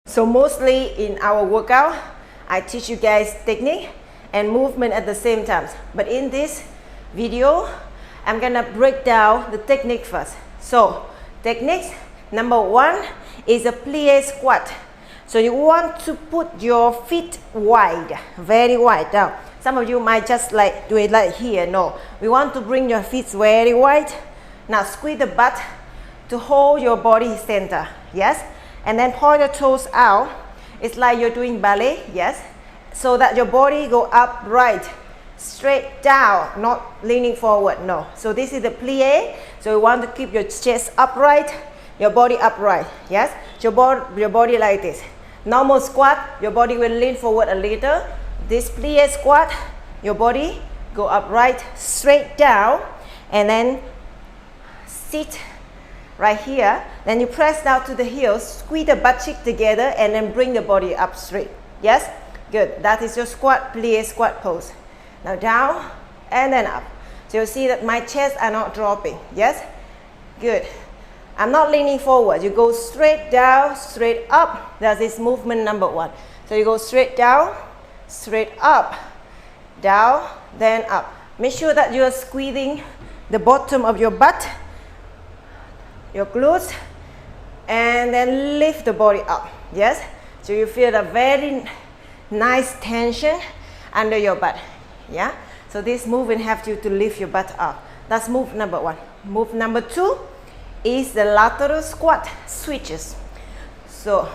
So mostly in our workout, I teach you guys technique and movement at the same time. But in this video, I'm gonna break down the technique first. So techniques, number one is a plie squat. So you want to put your feet wide, very wide down. Some of you might just like do it like here. No, we want to bring your feet very wide. Now squeeze the butt to hold your body center, yes? And then point your toes out. It's like you're doing ballet, yes? So that your body go upright, straight down, not leaning forward, no. So this is the plie. So you want to keep your chest upright, your body upright, yes? Your body like this. Normal squat, your body will lean forward a little. This plie squat, your body go upright, straight down, and then sit right here. Then you press down to the heels, squeeze the butt cheek together, and then bring the body up straight. Yes? Good. That is your squat, plie squat pose. Now down and then up. So you'll see that my chest are not dropping. Yes? Good. I'm not leaning forward. You go straight down, straight up. That is movement number one. So you go straight down, straight up, down, then up. Make sure that you are squeezing the bottom of your butt, your glutes, and then lift the body up. Yes? So you feel a very nice tension under your butt. Yeah? So this movement helps you to lift your butt up. That's move number one. Move number two is the lateral squat switches. So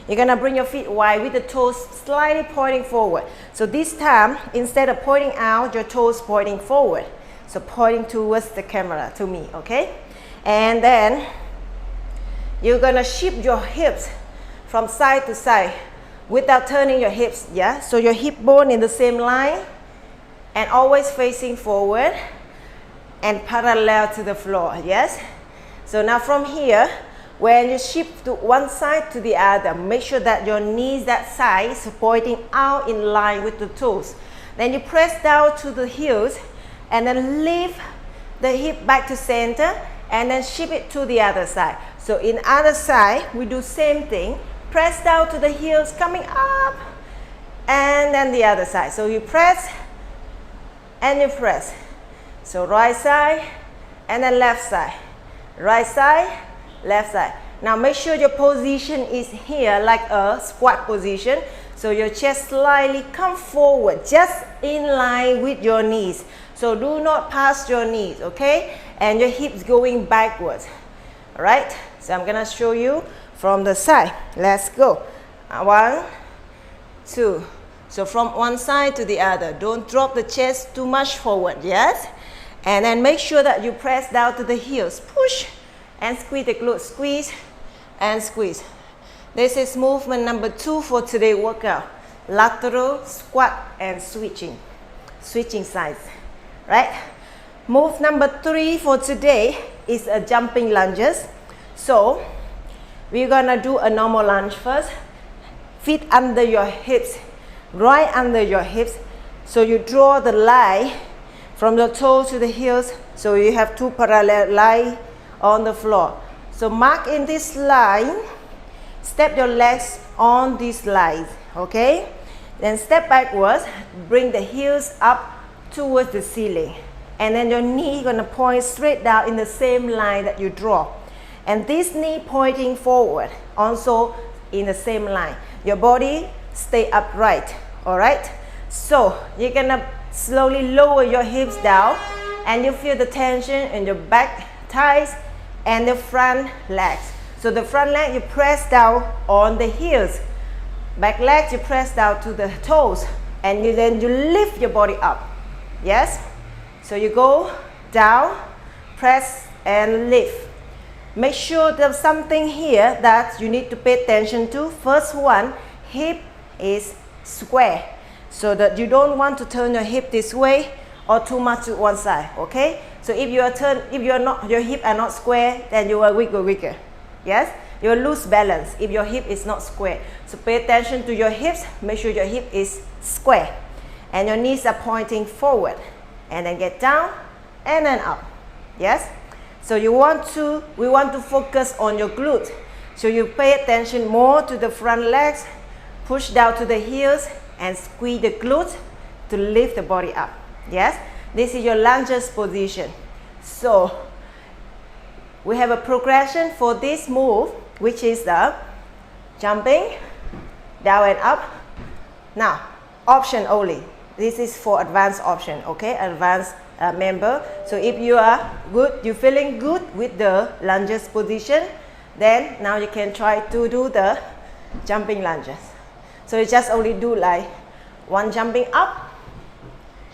you're gonna bring your feet wide with the toes slightly pointing forward. So this time, instead of pointing out, your toes pointing forward. So pointing towards the camera, to me, okay? And then you're gonna shift your hips from side to side without turning your hips, yeah? So your hip bone in the same line and always facing forward and parallel to the floor, yes? So now from here, when you shift to one side to the other, make sure that your knees that side is pointing out in line with the toes. Then you press down to the heels and then lift the hip back to center and then shift it to the other side. So in other side, we do same thing. Press down to the heels, coming up, and then the other side. So you press and you press. So right side and then left side. Right side, left side. Now make sure your position is here like a squat position. So your chest slightly come forward, just in line with your knees. So do not pass your knees, okay? And your hips going backwards. All right? So I'm gonna show you from the side. Let's go. 1, 2. So from one side to the other. Don't drop the chest too much forward, yes? And then make sure that you press down to the heels. Push and squeeze the glutes. Squeeze and squeeze. This is movement number 2 for today's workout. Lateral squat and switching. Switching sides. Right? Move number 3 for today is a jumping lunges. So we're gonna do a normal lunge first. Feet under your hips, right under your hips. So you draw the line from the toes to the heels. So you have two parallel lines on the floor. So mark in this line, step your legs on these lines, okay? Then step backwards, bring the heels up towards the ceiling. And then your knee gonna point straight down in the same line that you draw. And this knee pointing forward, also in the same line. Your body stay upright, all right? So you're gonna slowly lower your hips down and you feel the tension in your back thighs and the front legs. So the front leg, you press down on the heels. Back legs, you press down to the toes and then you lift your body up, yes? So you go down, press and lift. Make sure there's something here that you need to pay attention to. First one, hip is square. So that you don't want to turn your hip this way or too much to one side, okay? So if your hip are not square, then you will wiggle. Yes? You will lose balance if your hip is not square. So pay attention to your hips, make sure your hip is square. And your knees are pointing forward. And then get down and then up. Yes? So we want to focus on your glutes. So you pay attention more to the front legs, push down to the heels, and squeeze the glutes to lift the body up. Yes, this is your lunges position. So we have a progression for this move, which is the jumping, down and up. Now, option only. This is for advanced option, okay? Advanced member. So if you are good, you're feeling good with the lunges position, then now you can try to do the jumping lunges. So you just only do like one jumping up,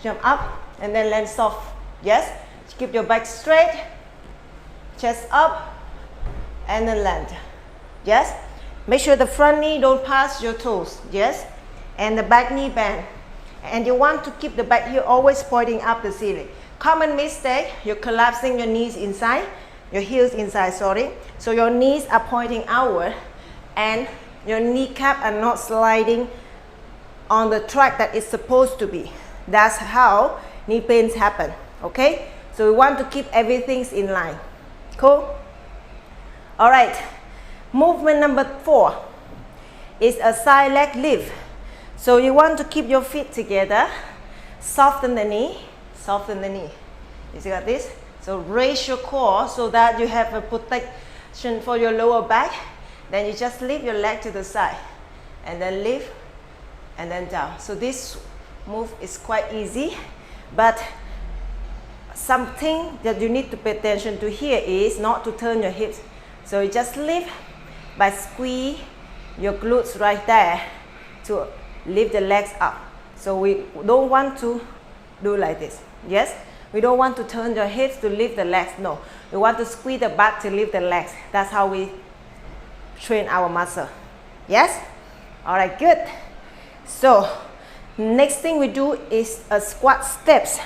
jump up, and then land soft. Yes? Keep your back straight, chest up, and then land. Yes? Make sure the front knee don't pass your toes. Yes? And the back knee bend. And you want to keep the back heel always pointing up the ceiling. Common mistake, you're collapsing your knees inside, your heels inside, sorry. So your knees are pointing outward and your kneecap are not sliding on the track that it's supposed to be. That's how knee pains happen, okay? So we want to keep everything in line. Cool? All right, movement number 4 is a side leg lift. So you want to keep your feet together, soften the knee, soften the knee. You see got this? So raise your core so that you have a protection for your lower back. Then you just lift your leg to the side and then lift and then down. So this move is quite easy, but something that you need to pay attention to here is not to turn your hips. So you just lift by squeeze your glutes right there to lift the legs up. So we don't want to do like this. Yes, we don't want to turn your hips to lift the legs. No, we want to squeeze the back to lift the legs. That's how we train our muscle. Yes? All right, good. So next thing we do is a squat steps.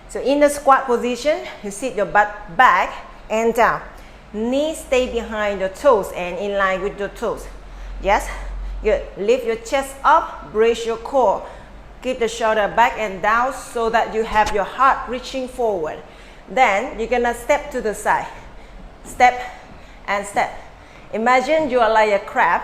So in the squat position, you sit your butt back and down. Knees stay behind your toes and in line with your toes. Yes? Good. Lift your chest up, brace your core. Keep the shoulder back and down so that you have your heart reaching forward. Then you're gonna step to the side. Step and step. Imagine you are like a crab,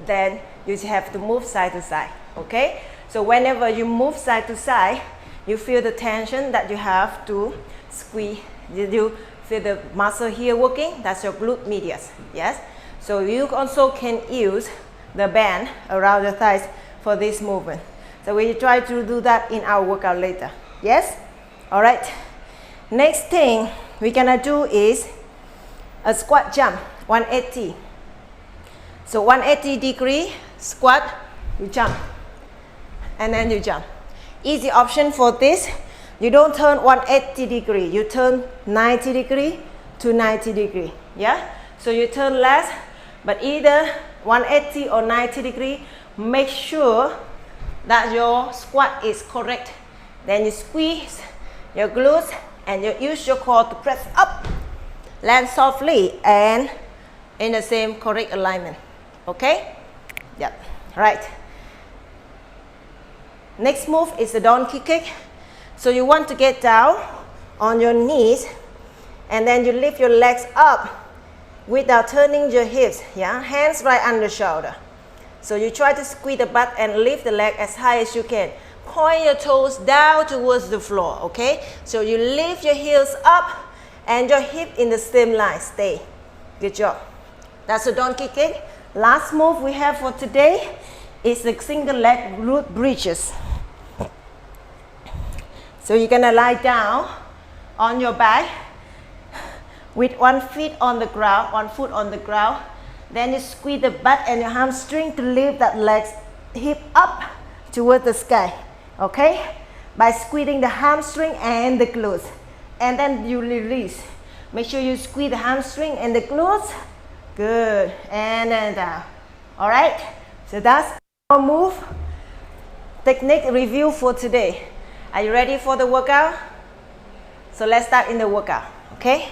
then you have to move side to side, okay? So whenever you move side to side, you feel the tension that you have to squeeze. You feel the muscle here working, that's your glute medius, yes? So you also can use the band around your thighs for this movement. So we try to do that in our workout later. Yes? All right. Next thing we're gonna do is a squat jump, 180. So 180 degree squat, you jump, and then you jump. Easy option for this. You don't turn 180 degree, you turn 90 degree to 90 degree. Yeah? So you turn less, but either 180 or 90 degree, make sure that your squat is correct. Then you squeeze your glutes and you use your core to press up, land softly and in the same correct alignment. Okay? Yep. Right. Next move is the donkey kick. So you want to get down on your knees and then you lift your legs up without turning your hips, yeah? Hands right under shoulder. So you try to squeeze the butt and lift the leg as high as you can. Point your toes down towards the floor, okay? So you lift your heels up and your hip in the same line. Stay. Good job. That's a donkey kick. Last move we have for today is the single leg glute bridges. So you're gonna lie down on your back with one foot on the ground, one foot on the ground. Then you squeeze the butt and your hamstring to lift that leg, hip up towards the sky, okay? By squeezing the hamstring and the glutes. And then you release. Make sure you squeeze the hamstring and the glutes. Good, and then down. All right, so that's our move technique review for today. Are you ready for the workout? So let's start in the workout, okay?